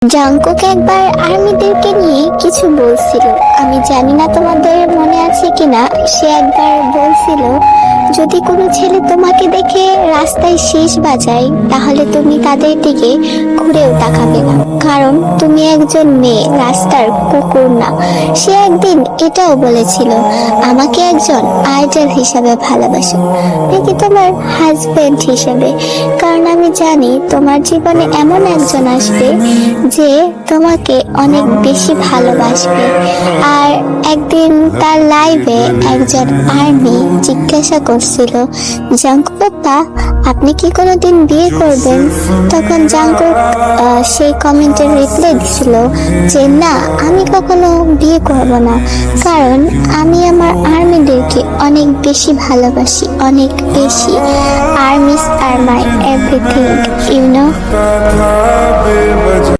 Jungkook একবার আর্মিদেরকে নিয়ে কিছু বলছিল। আমি জানি না তোমাদের মনে আছে কিনা। সে একবার বলছিল, যদি কোনো ছেলে তোমাকে দেখে রাস্তায় শীষ বাজায় তাহলে তুমি তাদের দিকে ঘুরেও তাকাবে না, কারণ তুমি একজন মেয়ে, রাস্তার কুকুর না। সে একদিন এটাও বলেছিল, আমাকে একজন আইডল হিসাবে ভালোবাসো, নাকি তোমার হাজবেন্ড হিসেবে, কারণ আমি জানি তোমার জীবনে এমন একজন আসবে যে তোমাকে অনেক বেশি ভালোবাসবে। আর একদিন তার লাইভে একজন আর্মি জিজ্ঞাসা করছিল, জাংকুক আপা, আপনি কি কোনোদিন বিয়ে করবেন? তখন জাংকুক সেই কমেন্টের রিপ্লাই দিছিল যে না, আমি কখনো বিয়ে করব না, কারণ আমি আমার আর্মিদেরকে অনেক বেশি ভালোবাসি, অনেক বেশি। ARMYs are my everything, you no.